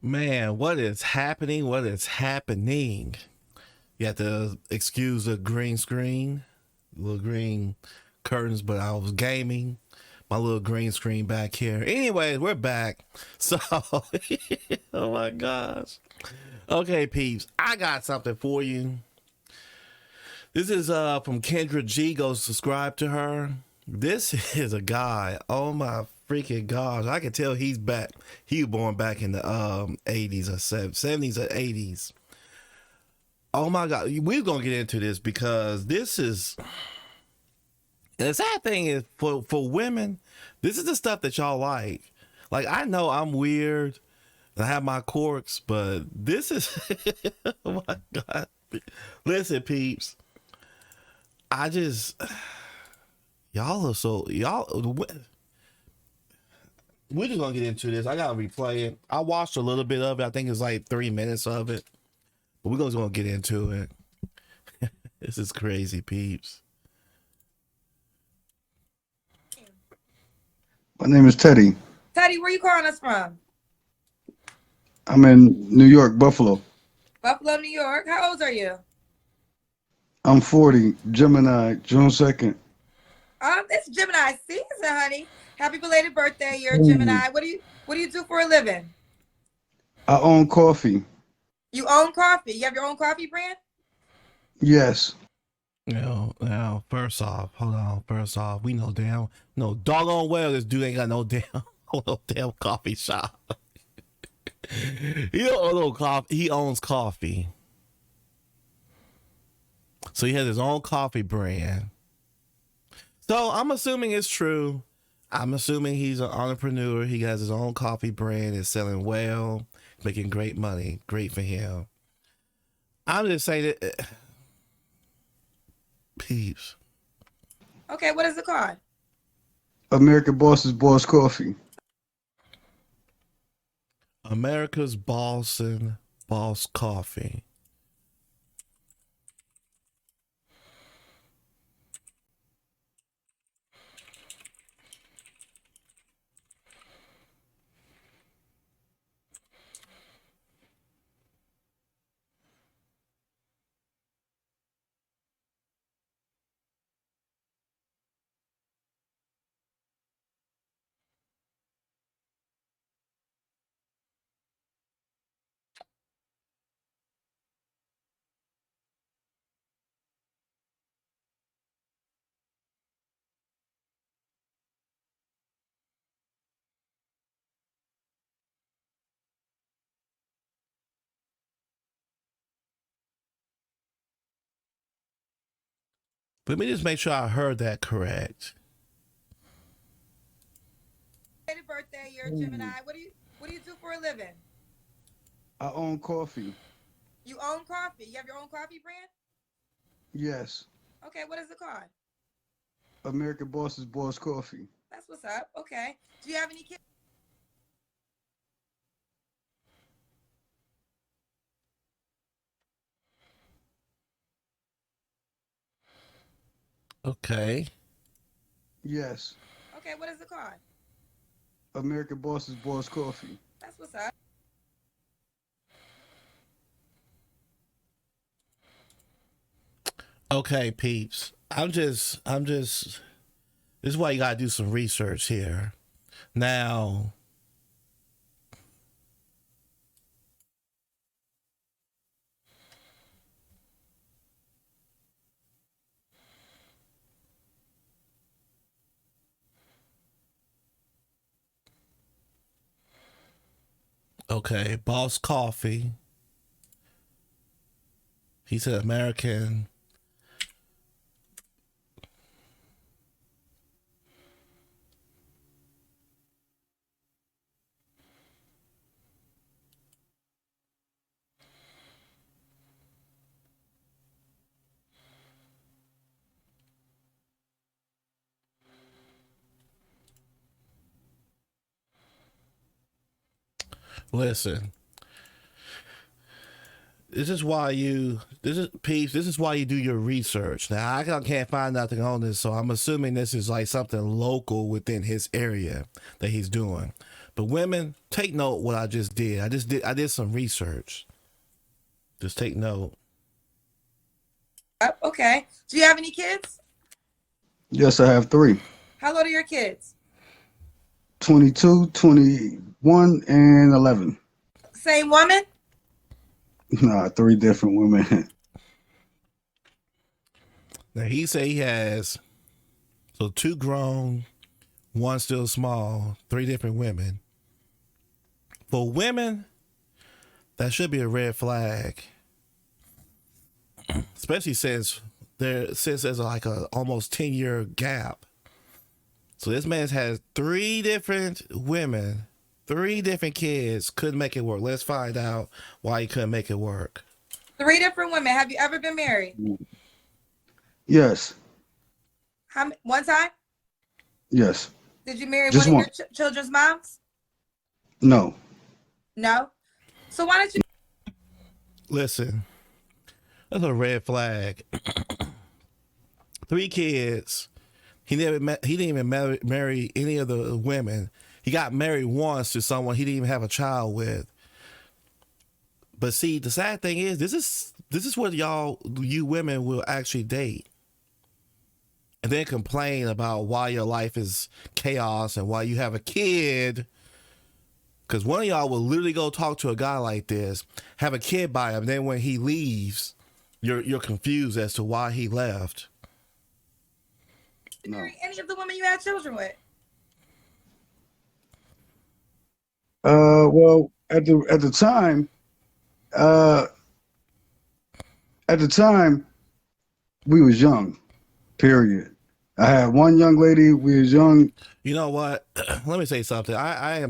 Man, what is happening? What is happening? You have to excuse the green screen, little green curtains, but I was gaming. My little green screen back here. Anyways, we're back. So, oh my gosh. Okay, peeps, I got something for you. This is from Kendra G. Go subscribe to her. This is a guy. Oh my freaking gosh! I can tell he's back. He was born back in the 80s or 70s or 80s. Oh my god, we're gonna get into this because this is the sad thing is for women. This is the stuff that y'all like. Like I know I'm weird. I have my quirks, but this is oh my god. Listen, peeps. I just y'all are so y'all. We're just gonna get into this. I gotta replay it. I watched a little bit of it. I think it's like 3 minutes of it, but we're just gonna get into it. This is crazy, peeps. My name is Teddy. Teddy, where you calling us from? I'm in New York, Buffalo. Buffalo, New York. How old are you? I'm 40, Gemini, June 2nd. It's Gemini season, honey. Happy belated birthday. You're a Mm. Gemini. What do you do for a living? I own coffee. You own coffee. You have your own coffee brand? Yes. Now, first off, hold on. First off, we know damn, no doggone well this dude ain't got no damn, no damn coffee shop. He don't own no coffee. He owns coffee, so he has his own coffee brand. So I'm assuming it's true. I'm assuming he's an entrepreneur. He has his own coffee brand. Is selling well, making great money. Great for him. I'm just saying that, peeps. Okay, what is it called? American Boss's Boss Coffee. America's Boston Boss Coffee. Let me just make sure I heard that correct. Belated birthday. You're a Gemini. What do you do for a living? I own coffee. You own coffee. You have your own coffee brand? Yes. Okay, what is it called? American Boss's Boss Coffee. That's what's up. Okay. Do you have any kids? Okay. Yes. Okay, what is it called? American Boss's Boss Coffee. That's what's up. Okay, peeps. This is why you gotta do some research here. Now, okay, Boss Coffee. He said American. Listen, this is peeps. This is why you do your research. Now I can't find nothing on this, so I'm assuming this is like something local within his area that he's doing. But women, take note what I just did. I did some research. Just take note. Okay. Do you have any kids? Yes, I have three. How old are your kids? 22, 21, and 11. Same woman? Nah, three different women. Now he said he has so two grown, one still small, three different women. For women, that should be a red flag. Especially since there's like a almost 10-year gap. So this man has three different women, three different kids, couldn't make it work. Let's find out why he couldn't make it work. Three different women. Have you ever been married? Yes. One time? Yes. Did you marry Just one of one. your children's moms? No. No. So why don't you? Listen, that's a red flag. Three kids. He didn't even marry any of the women. He got married once to someone he didn't even have a child with. But see, the sad thing is, this is what you women will actually date, and then complain about why your life is chaos and why you have a kid. Because one of y'all will literally go talk to a guy like this, have a kid by him, then when he leaves, you're confused as to why he left. No. Marry any of the women you had children with? Well, at the time, we was young. Period. I had one young lady. We was young. You know what? Let me say something. I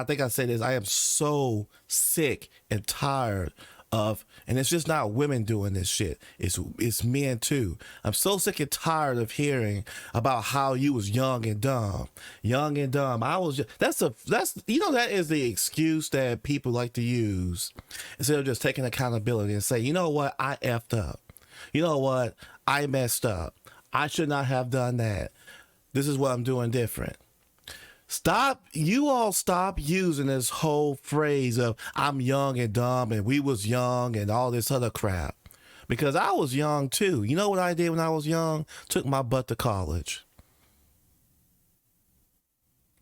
think I say this, I am so sick and tired of, and it's just not women doing this shit. It's men too. I'm so sick and tired of hearing about how you was young and dumb. Young and dumb. That is the excuse that people like to use instead of just taking accountability and say, you know what, I effed up. You know what, I messed up. I should not have done that. This is what I'm doing different. Stop using this whole phrase of I'm young and dumb and we was young and all this other crap. Because I was young too. You know what I did when I was young? Took my butt to college.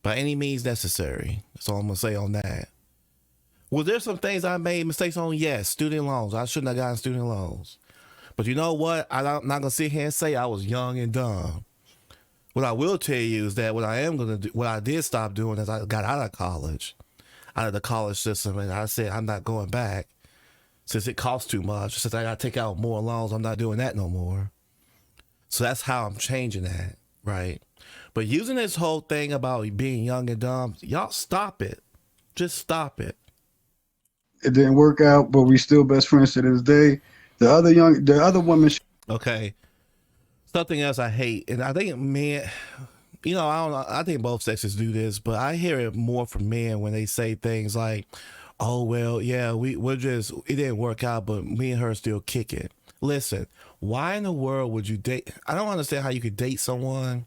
By any means necessary. That's all I'm going to say on that. Well, there's some things I made mistakes on. Yes, student loans. I shouldn't have gotten student loans. But you know what? I'm not going to sit here and say I was young and dumb. What I will tell you is that what I did stop doing is I got out of college, out of the college system, and I said I'm not going back since it costs too much. Since I got to take out more loans, I'm not doing that no more. So that's how I'm changing that, right? But using this whole thing about being young and dumb, y'all stop it. Just stop it. It didn't work out, but we still best friends to this day. The other woman. Okay. Something else I hate, and I think men, I don't know, I think both sexes do this, but I hear it more from men when they say things like, oh, well, yeah, it didn't work out, but me and her still kick it. Listen, why in the world would you date? I don't understand how you could date someone,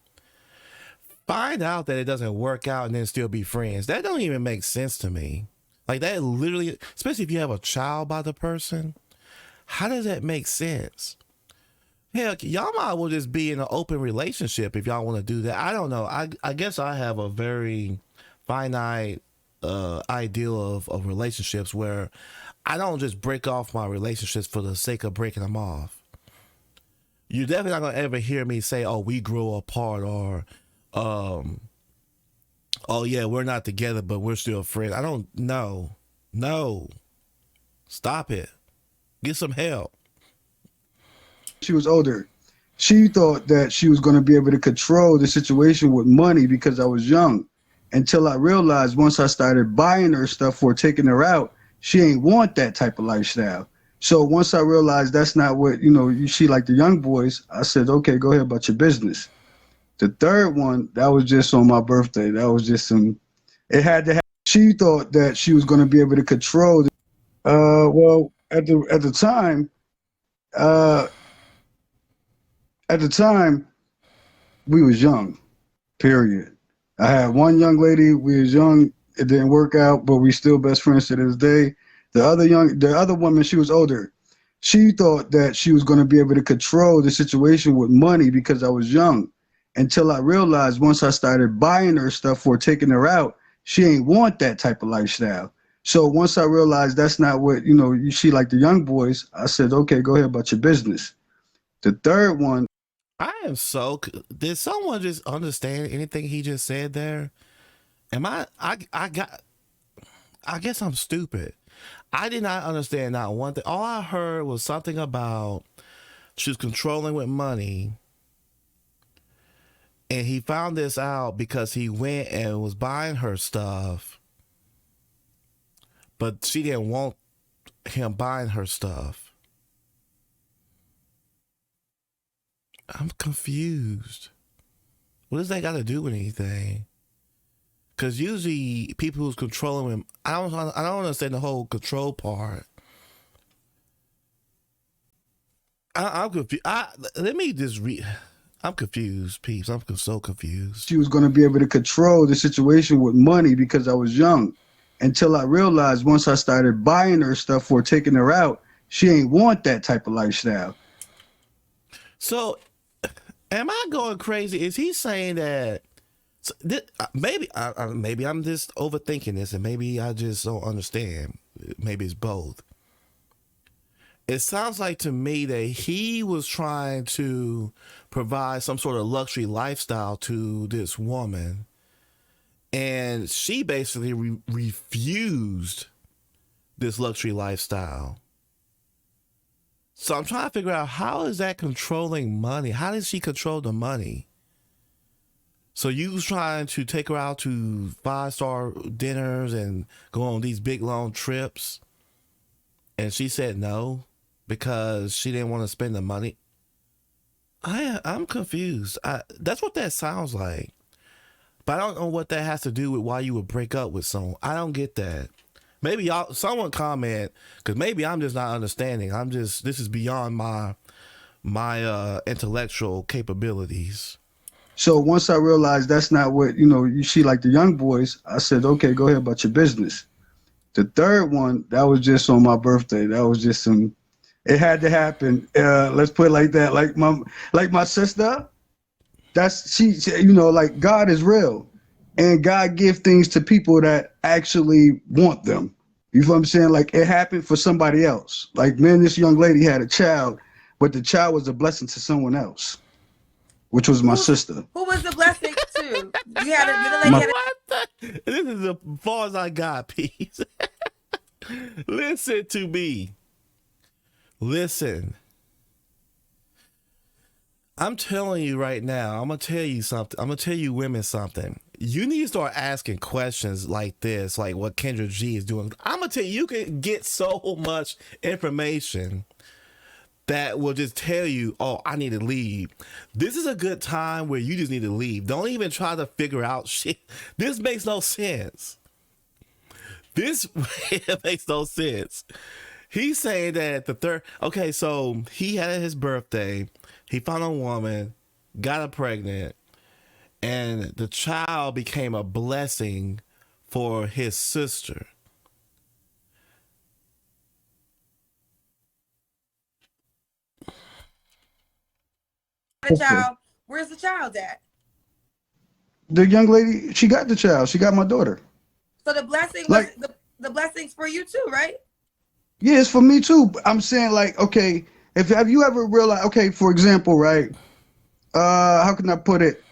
find out that it doesn't work out, and then still be friends. That don't even make sense to me. Like that literally, especially if you have a child by the person, how does that make sense? Hell, y'all might well just be in an open relationship if y'all want to do that. I don't know. I guess I have a very finite ideal of relationships where I don't just break off my relationships for the sake of breaking them off. You're definitely not going to ever hear me say, oh, we grow apart, or, oh, yeah, we're not together, but we're still friends. I don't know. No. Stop it. Get some help. She was older. She thought that she was going to be able to control the situation with money because I was young. Until I realized once I started buying her stuff or taking her out, she ain't want that type of lifestyle. So once I realized that's not what, she like the young boys, I said, okay, go ahead about your business. The third one, that was just on my birthday. That was just it had to happen. She thought that she was going to be able to control. Well, at the time, we was young, period. I had one young lady. We was young, It didn't work out, but we still best friends to this day. The other woman, she was older. She thought that she was going to be able to control the situation with money because I was young. Until I realized once I started buying her stuff or taking her out, she ain't want that type of lifestyle. So once I realized that's not what, she like the young boys, I said, okay, go ahead about your business. The third one, I am so. Did someone just understand anything he just said there? Am I got. I guess I'm stupid. I did not understand not one thing. All I heard was something about she was controlling with money. And he found this out because he went and was buying her stuff. But she didn't want him buying her stuff. I'm confused. What does that got to do with anything? Because usually people who's controlling him, I don't understand the whole control part. I'm confused. Let me just read. I'm confused, peeps. I'm so confused. she was going to be able to control the situation with money because I was young. Until I realized once I started buying her stuff or taking her out, she ain't want that type of lifestyle. So, am I going crazy? Is he saying that? So maybe I'm just overthinking this, and maybe I just don't understand. Maybe it's both. It sounds like to me that he was trying to provide some sort of luxury lifestyle to this woman, and she basically refused this luxury lifestyle. So I'm trying to figure out, how is that controlling money? How did she control the money? So you was trying to take her out to 5-star dinners and go on these big long trips, and she said no because she didn't want to spend the money. I'm confused. That's what that sounds like. But I don't know what that has to do with why you would break up with someone. I don't get that. Maybe someone comment, because maybe I'm just not understanding. This is beyond my intellectual capabilities. So once I realized that's not what, she like the young boys, I said, okay, go ahead about your business. The third one, that was just on my birthday. That was just it had to happen. Let's put it like that. Like my sister, she like God is real, and God give things to people that actually want them. You know what I'm saying? Like it happened for somebody else. Like, man, this young lady had a child, but the child was a blessing to someone else, which was my sister. Who was the blessing to? You had a lady. This is as far as I got, peace. Listen to me. Listen. I'm telling you right now, I'm going to tell you something. I'm going to tell you women something. You need to start asking questions like this, like what Kendra G is doing. I'm going to tell you, you can get so much information that will just tell you, oh, I need to leave. This is a good time where you just need to leave. Don't even try to figure out shit. This makes no sense. This makes no sense. He's saying that okay, so he had his birthday. He found a woman, got her pregnant, and the child became a blessing for his sister. The child. Where's the child at? The young lady, she got the child. She got my daughter. So the blessing was the blessings for you too, right? Yeah, it's for me too. I'm saying, like, okay, have you ever realized, okay, for example, right? How can I put it?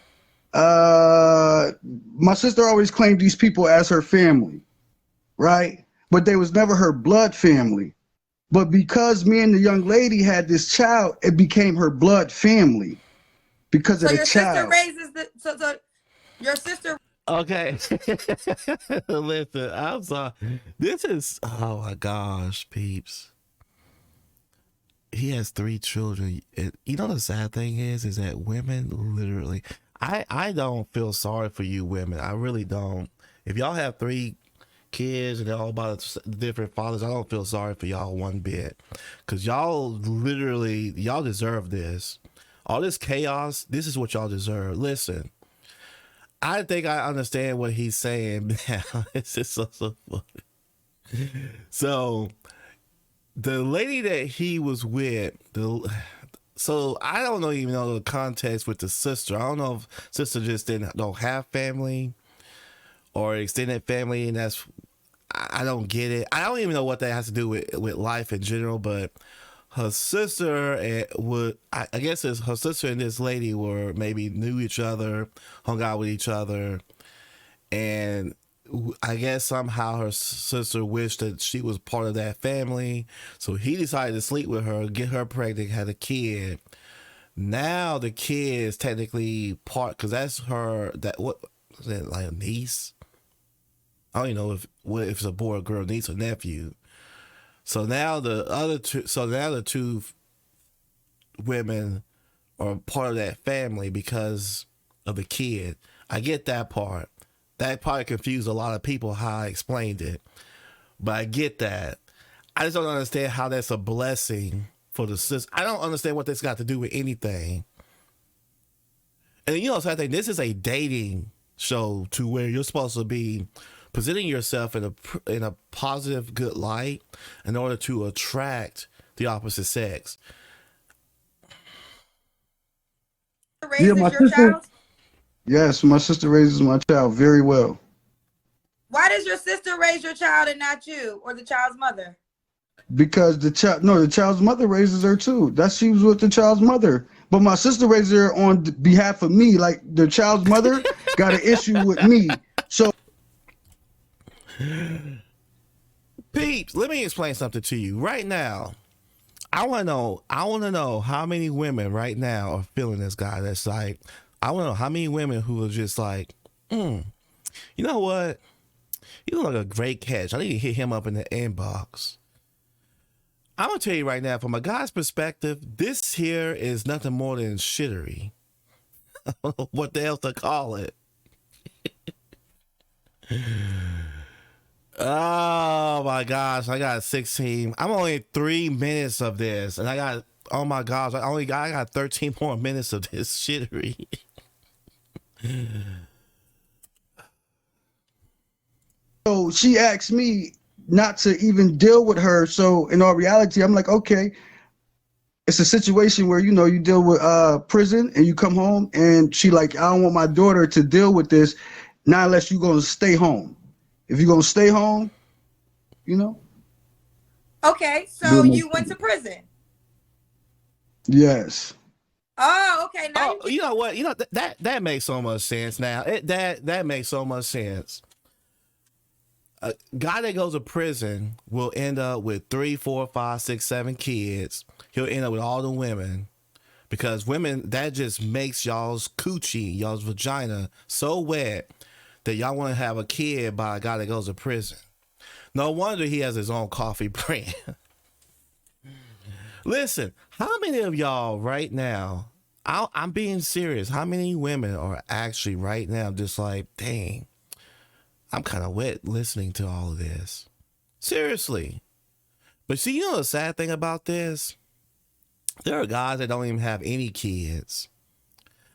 My sister always claimed these people as her family, right? But they was never her blood family. But because me and the young lady had this child, it became her blood family because of the child. So your sister. Okay. Listen, I'm sorry. This is, oh my gosh, peeps. He has 3 children. You know the sad thing is that women literally, I don't feel sorry for you women. I really don't. If y'all have 3 kids and they're all about different fathers, I don't feel sorry for y'all one bit. Because y'all deserve this. All this chaos, this is what y'all deserve. Listen, I think I understand what he's saying now. It's just so funny. So the lady that he was with, so I don't know even know the context with the sister. I don't know if sister just don't have family or extended family, and I don't get it. I don't even know what that has to do with life in general, but her sister I guess her sister and this lady were maybe knew each other, hung out with each other, and I guess somehow her sister wished that she was part of that family, so he decided to sleep with her, get her pregnant, had a kid. Now the kid is technically part, because that's her, that what is that, like a niece? I don't even know if it's a boy or girl, niece or nephew. So now the two women are part of that family because of the kid. I get that part. That probably confused a lot of people how I explained it, but I get that. I just don't understand how that's a blessing for the sister. I don't understand what this got to do with anything. And you know, so I think this is a dating show to where you're supposed to be presenting yourself in a positive, good light in order to attract the opposite sex. Yeah, Raises my your sister. child? Yes, my sister raises my child very well. Why does your sister raise your child and not you or the child's mother? Because the child's mother raises her too. She was with the child's mother. But my sister raises her on behalf of me. Like the child's mother got an issue with me. So Peeps, let me explain something to you right now. I want to know how many women right now are feeling this guy. That's like, I want to know how many women who are just like, you know what? You look like a great catch. I need to hit him up in the inbox. I'm gonna tell you right now, from a guy's perspective, this here is nothing more than shittery. I don't know what the hell to call it. Oh my gosh, I got 16. I'm only 3 minutes of this, and I got, oh my gosh, I got 13 more minutes of this shittery. so she asked me not to even deal with her. So in all reality, I'm like, okay, it's a situation where you deal with prison and you come home and she like, I don't want my daughter to deal with this, not unless you're gonna stay home. If you're gonna stay home, you know. Okay, Do so it you went to prison. Yes. Oh, okay. Now Oh, you get you know what? You know that makes so much sense now. That makes so much sense. A guy that goes to prison will end up with 3, 4, 5, 6, 7 kids. He'll end up with all the women because women, that just makes y'all's coochie, y'all's vagina so wet that y'all want to have a kid by a guy that goes to prison. No wonder he has his own coffee brand. Listen, how many of y'all right now, I'm being serious, how many women are actually right now just like, dang, I'm kind of wet listening to all of this? Seriously. But see, you know the sad thing about this? There are guys that don't even have any kids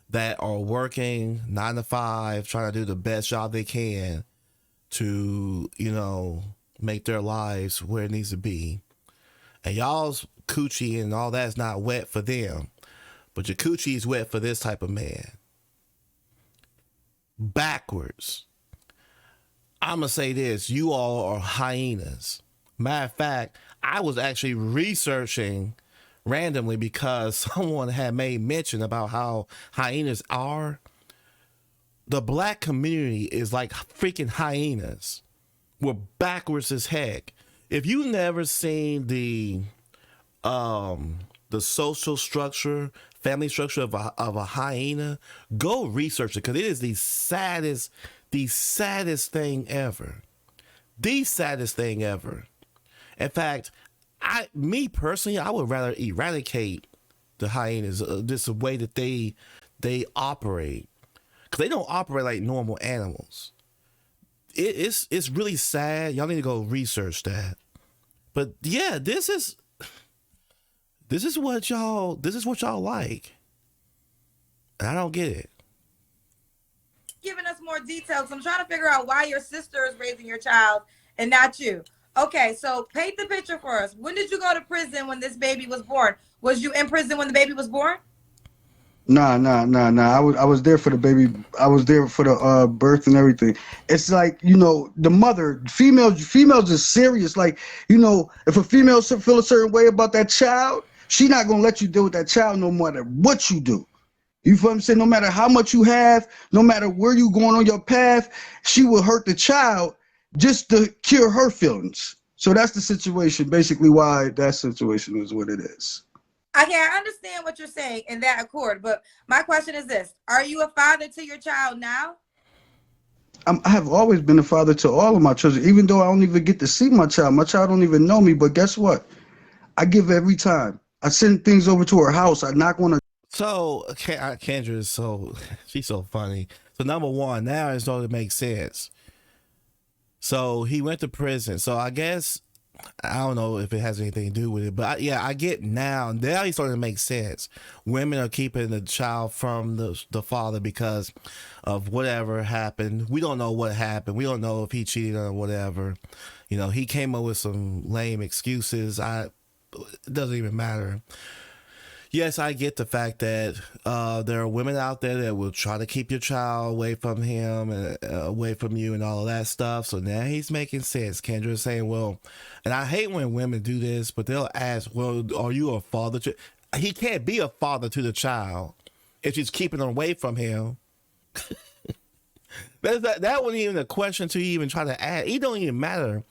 that are working 9 to 5, trying to do the best job they can to, make their lives where it needs to be. And y'all's coochie and all that's not wet for them. But your coochie is wet for this type of man. Backwards. I'm going to say this. You all are hyenas. Matter of fact, I was actually researching randomly because someone had made mention about how hyenas are. The black community is like freaking hyenas. We're backwards as heck. If you never seen the social structure, family structure of a hyena, go research it because it is the saddest thing ever. The saddest thing ever. In fact, me personally, I would rather eradicate the hyenas, just the way that they operate, because they don't operate like normal animals. It's really sad. Y'all need to go research that. But yeah, this is what y'all like, and I don't get it. giving us more details. I'm trying to figure out why your sister is raising your child and not you. Okay, so paint the picture for us. When did you go to prison when this baby was born? Was you in prison when the baby was born? Nah. I was there for the baby. I was there for the birth and everything. It's like, the mother, females is serious. Like, if a female feel a certain way about that child, she not gonna let you deal with that child no matter what you do. You feel what I'm saying? No matter how much you have, no matter where you going on your path, she will hurt the child just to cure her feelings. So that's the situation. Basically, why that situation is what it is. Okay, I understand what you're saying in that accord, but my question is this: are you a father to your child now? I have always been a father to all of my children, even though I don't even get to see my child. My child don't even know me, but guess what? I give every time. I send things over to her house. I knock on her. So Kendra is she's so funny. So number one, now it's starting to make sense. So he went to prison. So I guess I don't know if it has anything to do with it, but I get now. Now he's starting to make sense. Women are keeping the child from the father because of whatever happened. We don't know what happened. We don't know if he cheated or whatever. He came up with some lame excuses. It doesn't even matter. Yes, I get the fact that there are women out there that will try to keep your child away from him and away from you and all of that stuff. So now he's making sense. Kendra's saying, well, and I hate when women do this, but they'll ask, well, are you a father to... He can't be a father to the child if she's keeping him away from him. That wasn't even a question to even try to ask. It don't even matter.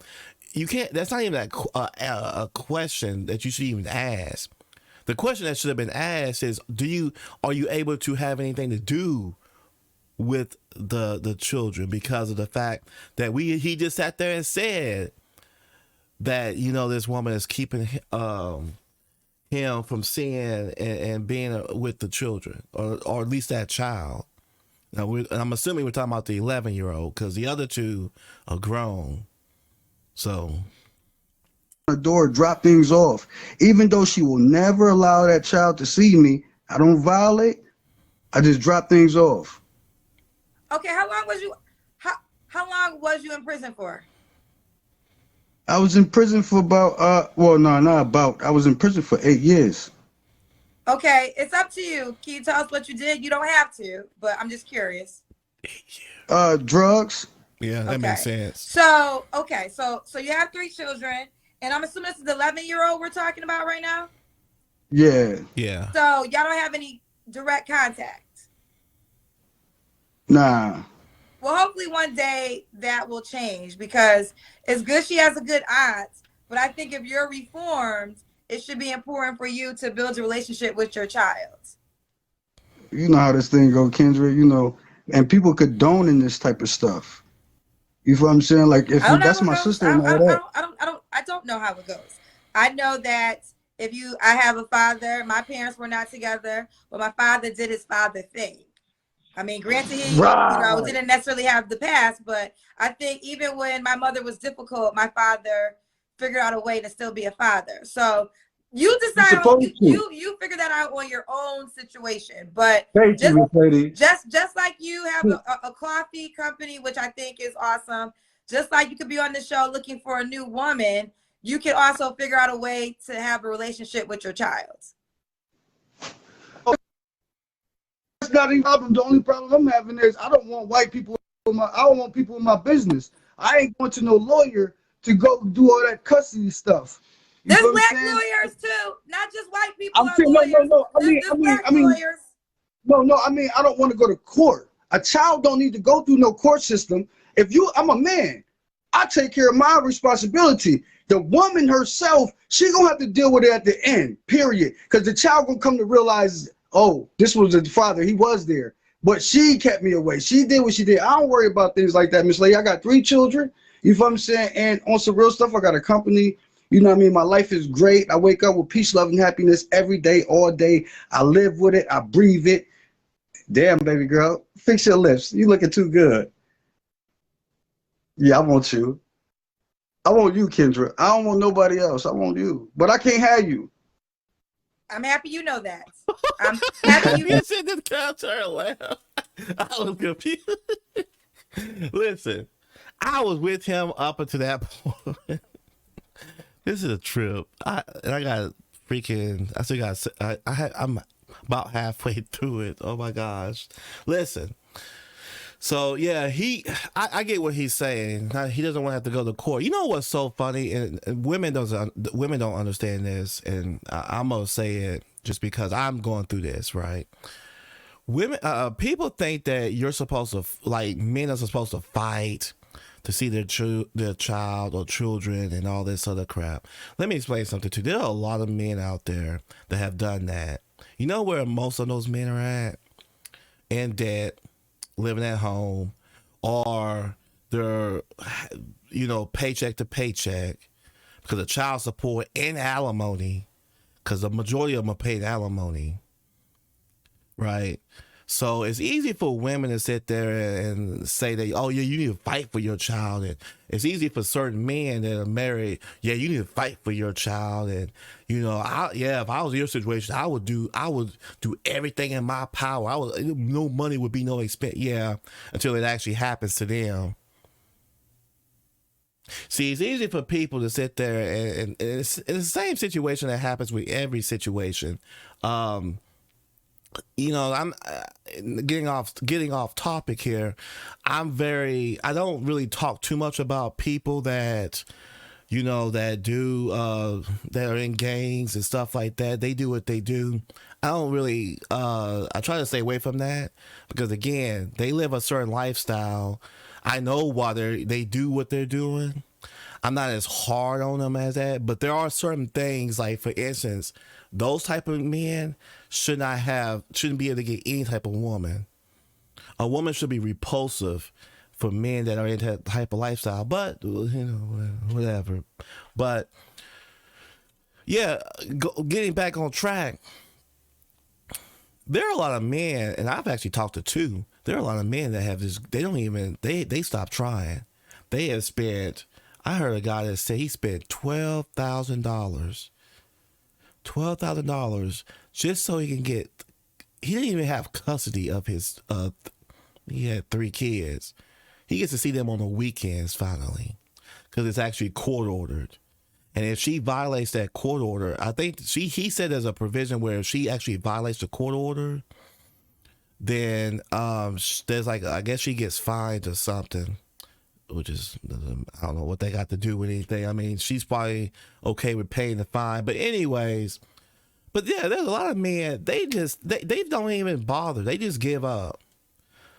You can't... That's not even a question that you should even ask. The question that should have been asked is, are you able to have anything to do with the children because of the fact that he just sat there and said that, this woman is keeping him from seeing and being with the children or at least that child. Now, I'm assuming we're talking about the 11-year-old because the other two are grown. So... the door, drop things off. Even though she will never allow that child to see me, I don't violate. I just drop things off. Okay, how long was you in prison for? I was in prison for about I was in prison for 8 years. Okay, it's up to you. Can you tell us what you did? You don't have to, but I'm just curious. Drugs. Yeah, that makes sense. So you have 3 children. And I'm assuming this is the 11-year-old we're talking about right now? Yeah. Yeah. So y'all don't have any direct contact? Nah. Well, hopefully one day that will change because it's good she has a good aunt. But I think if you're reformed, it should be important for you to build a relationship with your child. You know how this thing go, Kendra, and people condoning this type of stuff. You feel what I'm saying? Like if that's my sister and all that. I don't know how it goes. I know that I have a father, my parents were not together, but my father did his father thing. I mean, granted, he didn't necessarily have the past, but I think even when my mother was difficult, my father figured out a way to still be a father. So you decide you figure that out on your own situation. But just like you have a coffee company, which I think is awesome. Just like you could be on the show looking for a new woman, you can also figure out a way to have a relationship with your child. That's not any problem. The only problem I'm having is I don't want white people. I don't want people in my business. I ain't going to no lawyer to go do all that custody stuff. There's black lawyers too, not just white people. No. I mean, I don't want to go to court. A child don't need to go through no court system. I'm a man, I take care of my responsibility. The woman herself, she gonna have to deal with it at the end, period. Because the child gonna come to realize, oh, this was the father, he was there. But she kept me away. She did what she did. I don't worry about things like that, Miss Lady. I got 3 children, you know what I'm saying? And on some real stuff, I got a company. You know what I mean? My life is great. I wake up with peace, love, and happiness every day, all day. I live with it. I breathe it. Damn, baby girl, fix your lips. You looking too good. Yeah, I want you. I want you, Kendra. I don't want nobody else. I want you. But I can't have you. I'm happy you know that. I'm happy you You said this girl turn laugh. I was confused. Listen, I was with him up until that point. This is a trip. I got freaking. I still got. I'm about halfway through it. Oh my gosh! Listen. So yeah, I get what he's saying. He doesn't want to have to go to court. You know what's so funny? And women don't understand this, and I'm gonna say it just because I'm going through this, right? Women, people think that you're supposed to, like, men are supposed to fight to see their child or children and all this other crap. Let me explain something to you. There are a lot of men out there that have done that. You know where most of those men are at? In debt, living at home, or they're, paycheck to paycheck because of child support and alimony, because the majority of them are paid alimony, right? So it's easy for women to sit there and say that, oh yeah, you need to fight for your child. And it's easy for certain men that are married, yeah, you need to fight for your child. And if I was in your situation, I would do everything in my power. No money would be no expense. Yeah, until it actually happens to them. See, it's easy for people to sit there and it's the same situation that happens with every situation. I'm getting off topic here. I don't really talk too much about people that that are in gangs and stuff like that. They do what they do. I don't really, I try to stay away from that because, again, they live a certain lifestyle. I know why they do what they're doing. I'm not as hard on them as that, but there are certain things, like, for instance, those type of men shouldn't be able to get any type of woman. A woman should be repulsive for men that are in that type of lifestyle, but whatever. But yeah, getting back on track, there are a lot of men, and I've actually talked to two. There are a lot of men that have this. They stop trying. They have spent. I heard a guy that said he spent $12,000 just so he can get. He didn't even have custody of his. He had 3 kids. He gets to see them on the weekends finally, because it's actually court ordered. And if she violates that court order, I think he said there's a provision where if she actually violates the court order, then there's I guess she gets fined or something, which is, I don't know what they got to do with anything. I mean, she's probably okay with paying the fine, but anyways, but yeah, there's a lot of men, they don't even bother. They just give up.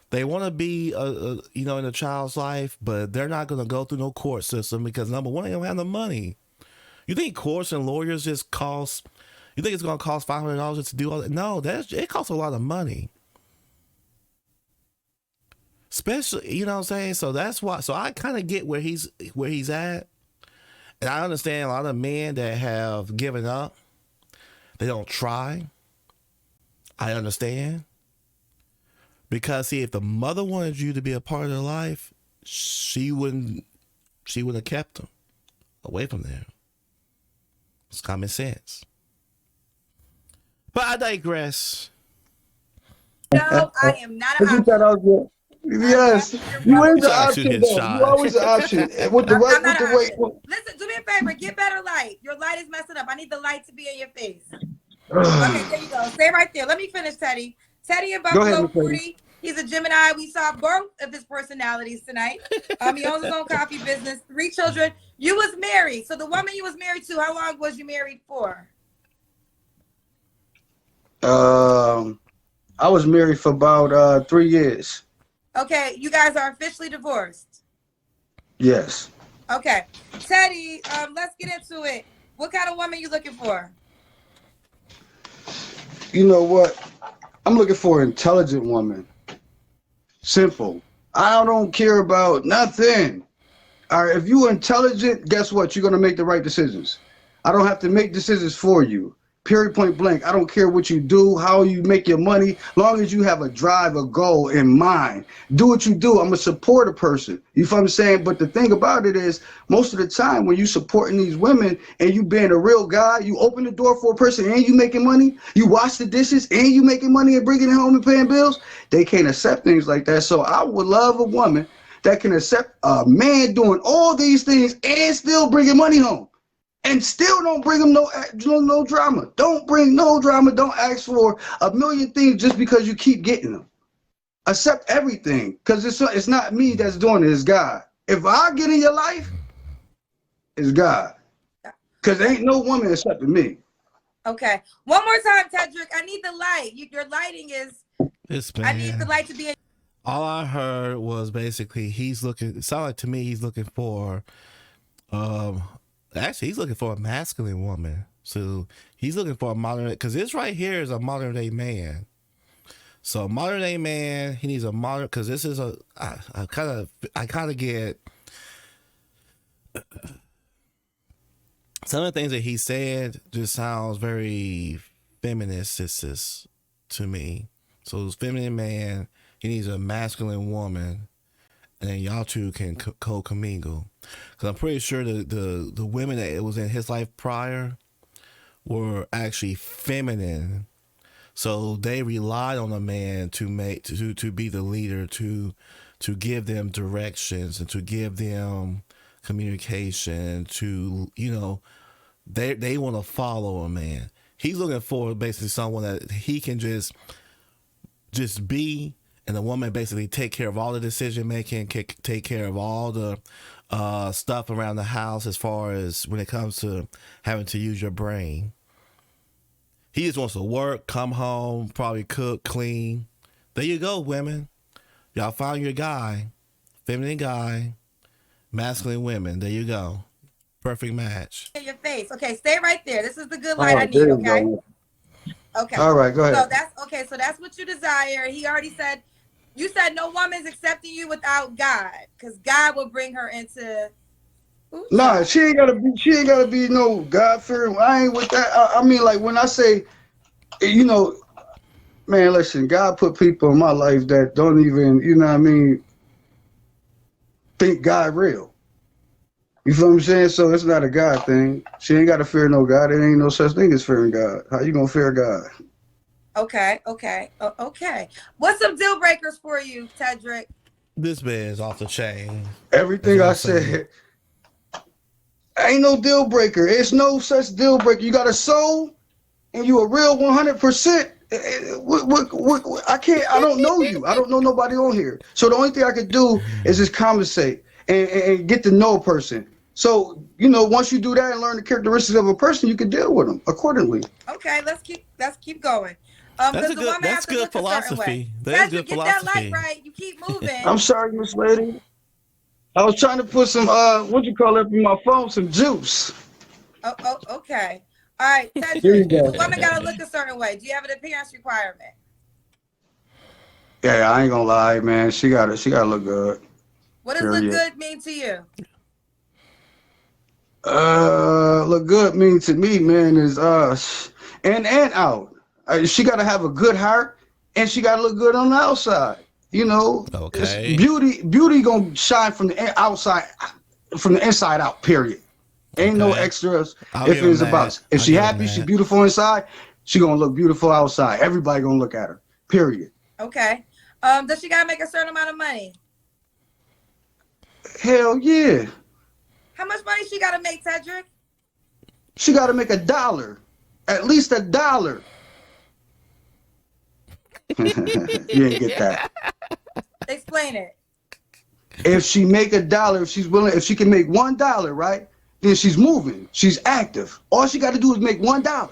They want to be, in a child's life, but they're not going to go through no court system because, number one, they don't have the money. You think courts and lawyers just cost? You think it's going to cost $500 just to do all that? No, it costs a lot of money. Especially, you know what I'm saying? So that's why. So I kind of get where he's at, and I understand a lot of men that have given up. They don't try. I understand. Because, see, if the mother wanted you to be a part of her life, she wouldn't have kept them away from there. It's common sense. But I digress. No, I am not a You thought I was yes, you ain't the option though. You always the option. With the right, with the weight. Listen, do me a favor. Get better light. Your light is messing up. I need the light to be in your face. Okay, there you go. Stay right there. Let me finish, Teddy. Teddy in Buffalo 40. He's a Gemini. We saw both of his personalities tonight. He owns his own coffee business, 3 children. You was married. So the woman you was married to, how long was you married for? I was married for about 3 years. Okay, you guys are officially divorced. Yes. Okay, Teddy, let's get into it. What kind of woman you looking for? You know what? I'm looking for an intelligent woman. Simple. I don't care about nothing. All right, if you're intelligent, guess what? You're going to make the right decisions. I don't have to make decisions for you. Period, point blank. I don't care what you do, how you make your money, long as you have a drive, a goal in mind. Do what you do. I'm a supporter person. You feel what I'm saying? But the thing about it is, most of the time when you supporting these women and you being a real guy, you open the door for a person and you making money, you wash the dishes and you making money and bringing it home and paying bills, they can't accept things like that. So I would love a woman that can accept a man doing all these things and still bringing money home. And still don't bring them no drama. Don't bring no drama. Don't ask for a million things just because you keep getting them. Accept everything, because it's not me that's doing it. It's God. If I get in your life, it's God. Because ain't no woman accepting me. Okay. One more time, Tedrick. I need the light. Your lighting is. This man. I need the light to be. All I heard was basically he's looking. It sounded like to me he's looking for. Actually, he's looking for a masculine woman. So he's looking for a modern, because this right here is a modern day man. So modern day man, he needs a modern, because this is I kind of get some of the things that he said just sounds very feminist to me. So this feminine man, he needs a masculine woman, and then y'all two can co-commingle. Because I'm pretty sure the women that was in his life prior were actually feminine. So they relied on a man to be the leader, to give them directions and to give them communication, to, they want to follow a man. He's looking for basically someone that he can just be, and the woman basically take care of all the decision making, take care of all the stuff around the house as far as when it comes to having to use your brain. He just wants to work, come home, probably cook, clean. There you go, women. Y'all found your guy. Feminine guy, masculine women. There you go. Perfect match. In your face. Okay, stay right there. This is the good light I need, okay? Okay. All right, go ahead. So that's what you desire. He already said, you said no woman's accepting you without God, because God will bring her into. Nah, she ain't gotta be no God fearing. I ain't with that. I mean, like when I say, man, listen, God put people in my life that don't even, think God real. You feel what I'm saying? So it's not a God thing. She ain't gotta fear no God. There ain't no such thing as fearing God. How you gonna fear God? Okay. What's some deal breakers for you, Tedrick? This man's off the chain. Everything I said. Ain't no deal breaker. It's no such deal breaker. You got a soul and you a real 100%. I don't know you. I don't know nobody on here. So the only thing I could do is just conversate and get to know a person. So, once you do that and learn the characteristics of a person, you can deal with them accordingly. Okay, let's keep going. That's good philosophy. That's good philosophy. Get that light right. You keep moving. I'm sorry, Miss Lady. I was trying to put some in my phone, some juice. Oh, okay. All right, Tedrick, the woman gotta look a certain way. Do you have an appearance requirement? Yeah, I ain't gonna lie, man. She gotta look good. What does look good mean to you? Look good means to me, man, is and out. She gotta have a good heart, and she gotta look good on the outside. Okay. Beauty gonna shine from the outside, from the inside out. Period. Ain't no extras. If she happy, she beautiful inside, she gonna look beautiful outside. Everybody gonna look at her. Period. Okay. Does she gotta make a certain amount of money? Hell yeah. How much money she gotta make, Tedrick? She gotta make $1. At least $1. You didn't get that. Explain it. If she make $1, if she can make $1, right? Then she's moving. She's active. All she got to do is make $1.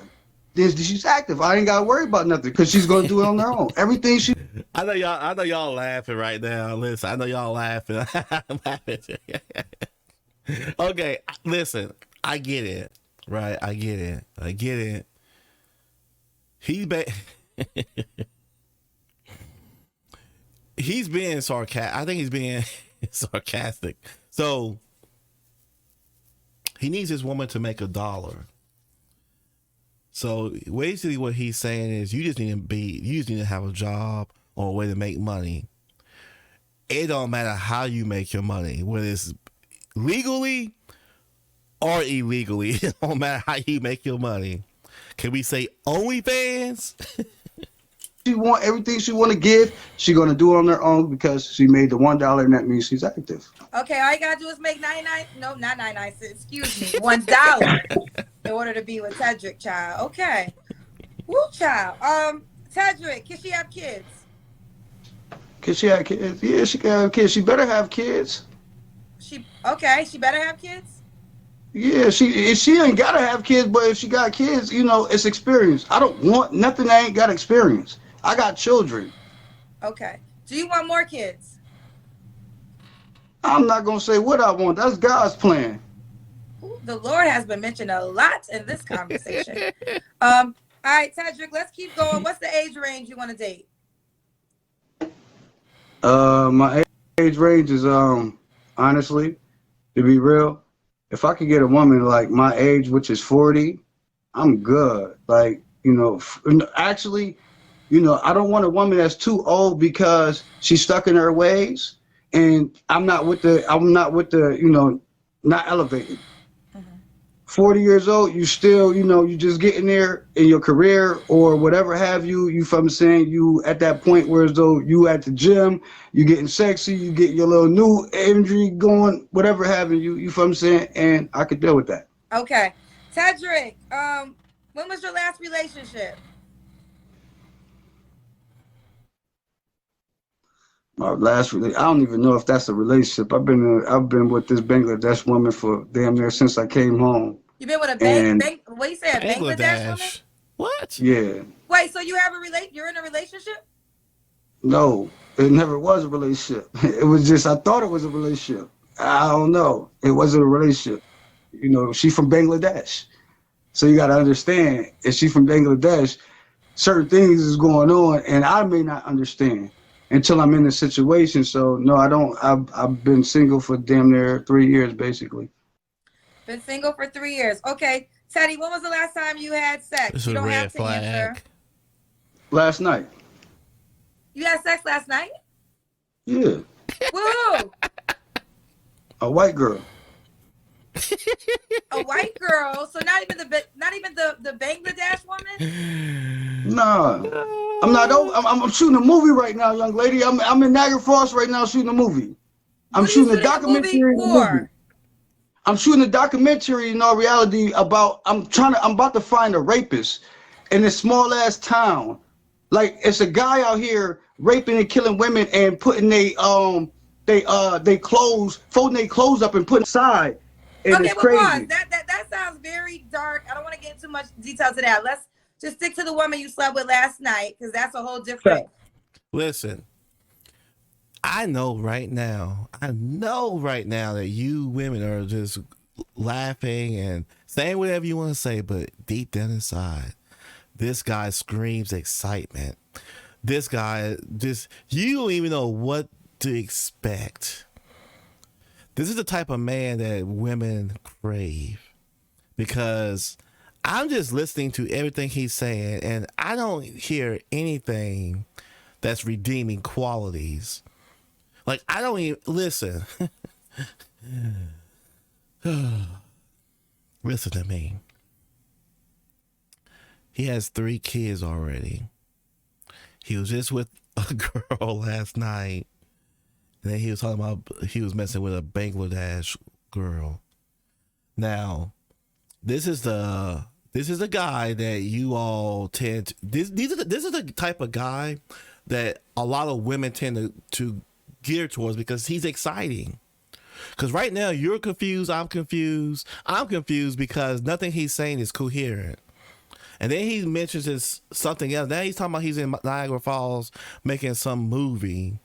Then she's active. I ain't got to worry about nothing because she's gonna do it on her own. Everything she. I know y'all laughing right now. Listen, I know y'all laughing. I'm laughing. Okay, listen. I get it. Right? I get it. He's being sarcastic. I think he's being sarcastic. So he needs his woman to make $1. So basically, what he's saying is, you just need to have a job or a way to make money. It don't matter how you make your money, whether it's legally or illegally. It don't matter how you make your money. Can we say OnlyFans? She want everything she want to give. She gonna do it on her own because she made the $1, and that means she's active. Okay, all you gotta do is make 99. No, not 99 cents. Excuse me, $1 in order to be with Tedrick, child. Okay, woo, child. Tedrick, can she have kids? Can she have kids? Yeah, she can have kids. She better have kids. She better have kids. Yeah, she ain't gotta have kids, but if she got kids, it's experience. I don't want nothing that ain't got experience. I got children. Okay. Do you want more kids? I'm not gonna say what I want. That's God's plan. Ooh, the Lord has been mentioned a lot in this conversation. All right, Tedrick, let's keep going. What's the age range you want to date? My age range is honestly, to be real, if I could get a woman like my age, which is 40, I'm good. Like, actually, I don't want a woman that's too old because she's stuck in her ways, and I'm not with the, not elevated. 40 years old, you still, you just getting there in your career or whatever have you. You feel I'm saying? You at that point where as though you at the gym, you getting sexy, you get your little new injury going, whatever have you. You feel I'm saying? And I could deal with that. Okay. Tedrick, when was your last relationship? My last I don't even know if that's a relationship. I've been with this Bangladesh woman for damn near since I came home. You've been with a what you said, Bangladesh woman? What? Yeah. Wait, so you have you're in a relationship? No, it never was a relationship. It was just I thought it was a relationship. I don't know. It wasn't a relationship. She's from Bangladesh. So you gotta understand, if she's from Bangladesh, certain things is going on and I may not understand until I'm in the situation. So no, I don't. I've been single for damn near 3 years, basically. Been single for 3 years. Okay, Teddy, when was the last time you had sex? This You is a don't have red to flag. answer. Last night. You had sex last night? Yeah. Woo! A white girl. A white girl. So not even the Bangladesh woman? Nah. I'm not. I'm shooting a movie right now, young lady. I'm in Niagara Falls right now shooting a movie. I'm shooting a documentary. I'm shooting a documentary in all reality about. I'm about to find a rapist in this small ass town. Like, it's a guy out here raping and killing women and putting they clothes, folding their clothes up and putting aside. And okay, it's well, crazy. pause. That sounds very dark. I don't want to get into much detail to that. Let's just stick to the woman you slept with last night, because that's a whole different. Listen, I know right now that you women are just laughing and saying whatever you want to say, but deep down inside, this guy screams excitement. This guy you don't even know what to expect. This is the type of man that women crave, because I'm just listening to everything he's saying and I don't hear anything that's redeeming qualities. Like, I don't even listen. Listen to me. He has 3 kids already. He was just with a girl last night. And then he was talking about he was messing with a Bangladesh girl. Now, this is the guy that you all tend to, this is the type of guy that a lot of women tend to gear towards, because he's exciting. Because right now you're confused, I'm confused because nothing he's saying is coherent. And then he mentions this something else. Now he's talking about he's in Niagara Falls making some movie.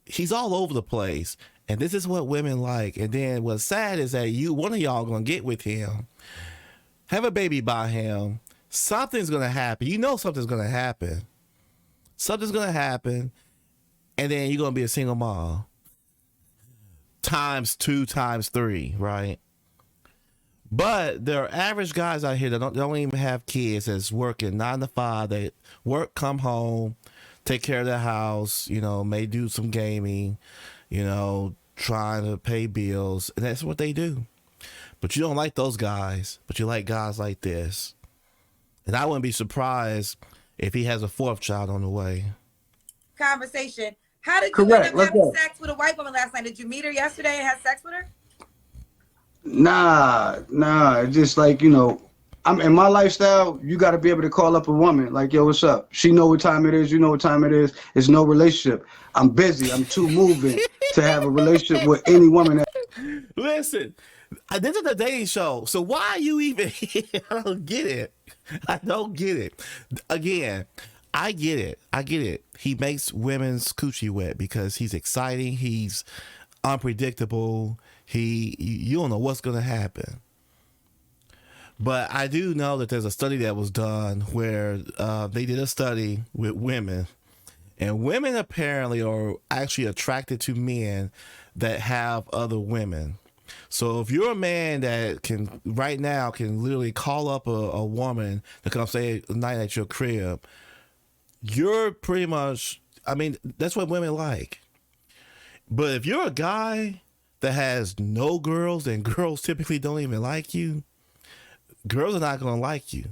He's all over the place, and this is what women like. And then what's sad is that one of y'all gonna get with him, have a baby by him. Something's gonna happen. Something's gonna happen. Something's gonna happen, and then you're gonna be a single mom. Times 2, times 3, right? But there are average guys out here that don't even have kids, that's working 9 to 5. They work, come home, take care of their house, may do some gaming, trying to pay bills. And that's what they do. But you don't like those guys, but you like guys like this. And I wouldn't be surprised if he has a 4th child on the way. Conversation. How did you end up having sex with a white woman last night? Did you meet her yesterday and have sex with her? Nah. Just like, I'm in my lifestyle, you got to be able to call up a woman like, yo, what's up? She know what time it is. You know what time it is. It's no relationship. I'm busy. I'm too moving to have a relationship with any woman. Listen, this is a dating show. So why are you even here? I don't get it. Again, I get it. He makes women's coochie wet because he's exciting. He's unpredictable. You don't know what's going to happen. But I do know that there's a study that was done where they did a study with women, and women apparently are actually attracted to men that have other women. So if you're a man that can right now can literally call up a woman to come stay a night at your crib, you're pretty much, that's what women like. But if you're a guy that has no girls, and girls typically don't even like you, girls are not going to like you,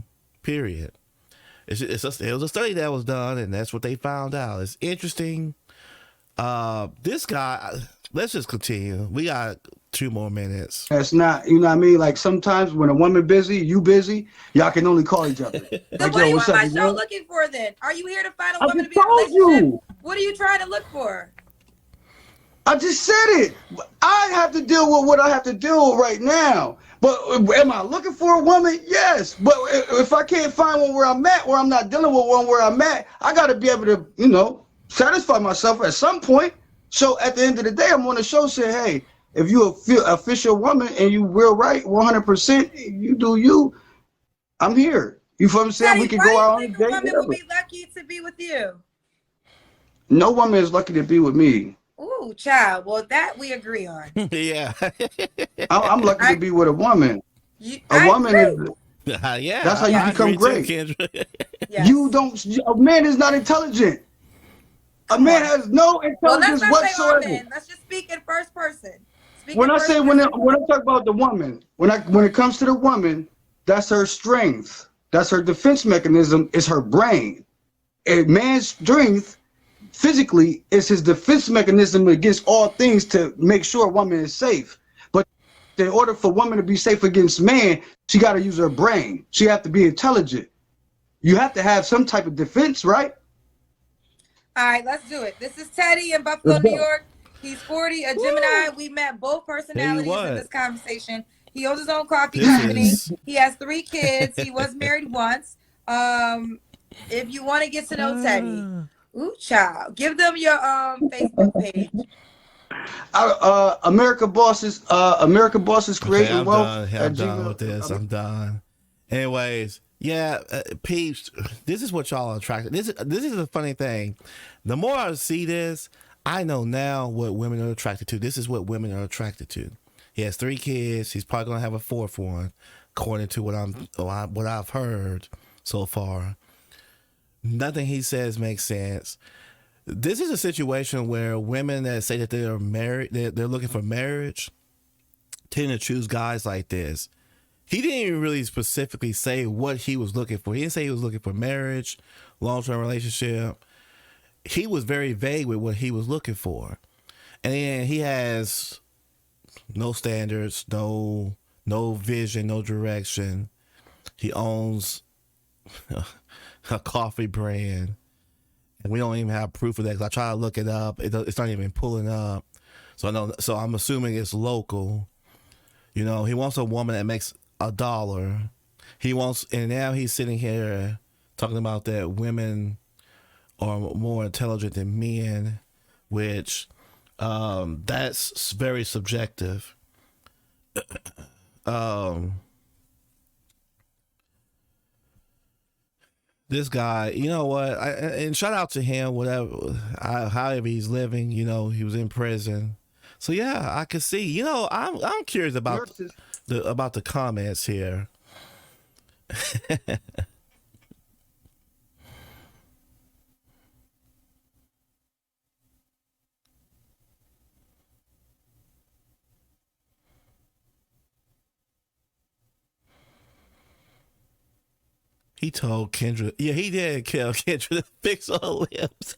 period. It was a study that was done, and that's what they found out. It's interesting. This guy, let's just continue. We got 2 more minutes. That's not, you know what I mean? Like sometimes when a woman busy, you busy, y'all can only call each other. Then like, what are you what's on up, my show looking for then? Are you here to find a woman to be in a relationship? What are you trying to look for? I just said it. I have to deal with what I have to deal with right now. But am I looking for a woman? Yes. But if I can't find one where I'm at, or I'm not dealing with one where I'm at, I got to be able to, satisfy myself at some point. So at the end of the day, I'm on the show saying, hey, if you official woman and you real right, 100%, you do you. I'm here. You feel what I'm saying? Teddy, we can go out on a date. Why do you think a woman will be lucky to be with you? No woman is lucky to be with me. Ooh, child. Well, that we agree on. Yeah. I'm lucky to be with a woman. A woman is. Yeah. That's how you become great. Too, yes. You don't. A man is not intelligent. A man has no intelligence whatsoever. Say men. Let's just speak in first person. When I talk about the woman, when it comes to the woman, that's her strength. That's her defense mechanism. Is her brain. A man's strength physically is his defense mechanism against all things to make sure a woman is safe. But in order for a woman to be safe against man, she got to use her brain. She have to be intelligent. You have to have some type of defense, right? All right, let's do it. This is Teddy in Buffalo, New York. He's 40, a Gemini. We met both personalities in this conversation. He owns his own coffee company. He has 3 kids. He was married once. If you want to get to know Teddy, ooh, child, give them your Facebook page. America Bosses Creating Wealth. I'm done with this. I'm done. Anyways, yeah, peeps, this is what y'all are attracted. This is a funny thing. The more I see this, I know now what women are attracted to. This is what women are attracted to. He has 3 kids. He's probably gonna have a 4th one, according to what I've heard so far. Nothing he says makes sense. This is a situation where women that say that they are married, they're looking for marriage, tend to choose guys like this. He didn't even really specifically say what he was looking for. He didn't say he was looking for marriage, long-term relationship. He was very vague with what he was looking for. And then he has no standards, no vision, no direction. He owns a coffee brand. And we don't even have proof of that, because I try to look it up. It's not even pulling up. So I'm assuming it's local. He wants a woman that makes $1. And now he's sitting here talking about that women are more intelligent than men, which that's very subjective. This guy, you know what? And shout out to him, however he's living. He was in prison. So yeah, I can see. You know, I'm curious about Nurses. the comments here. He told Kendra, yeah, he did tell Kendra to fix her lips.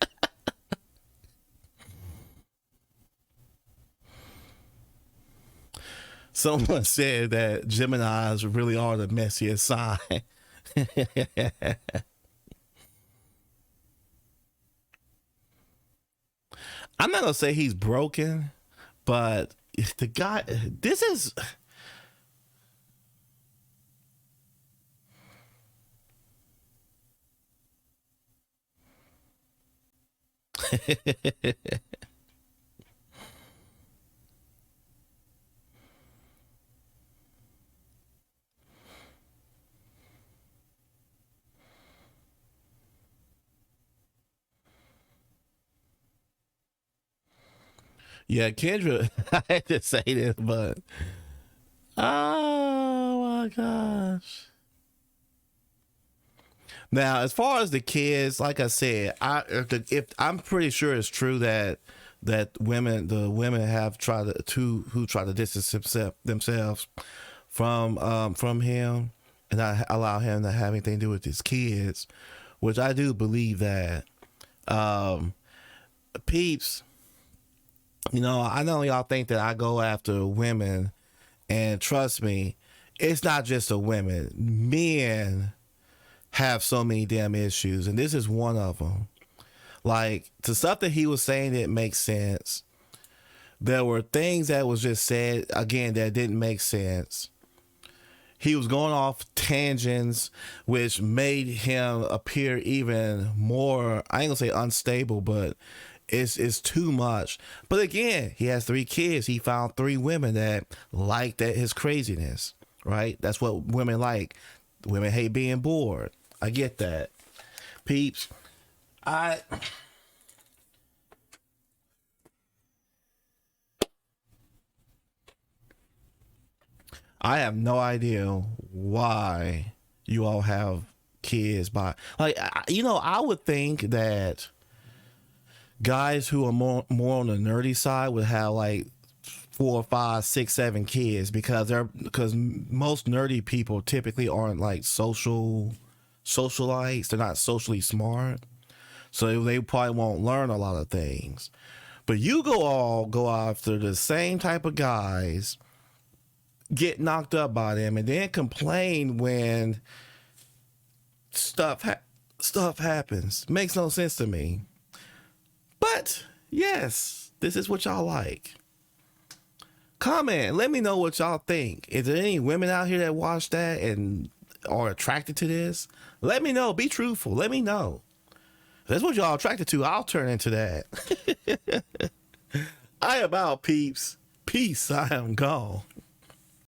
Someone said that Geminis really are the messiest sign. I'm not gonna say he's broken, but the guy, this is. Yeah, Kendra, I had to say this, but oh my gosh. Now, as far as the kids, like I said, if I'm pretty sure it's true that the women have tried to who try to distance themselves from him and not allow him to have anything to do with his kids, which I do believe that. Um, Peeps, you know, I know y'all think that I go after women, and trust me, it's not just the women. Men have so many damn issues, and this is one of them. Like, the stuff that he was saying, it makes sense. There were things that was just said again that didn't make sense. He was going off tangents, which made him appear even more, I ain't gonna say unstable, but it's too much. But again, he has 3 kids. He found 3 women that liked that his craziness, right? That's what women like. Women hate being bored. I get that. Peeps, I have no idea why you all have kids by, like, you know, I would think that guys who are more on the nerdy side would have like 4, 5, 6, 7 kids, because most nerdy people typically aren't like socialites. They're not socially smart, so they probably won't learn a lot of things. But you go after the same type of guys, get knocked up by them, and then complain when stuff happens. Makes no sense to me. But yes, this is what y'all like. Comment, let me know what y'all think. Is there any women out here that watch that and are attracted to this? Let me know. Be truthful. Let me know. If that's what y'all attracted to, I'll turn into that. I am out, peeps. Peace. I am gone.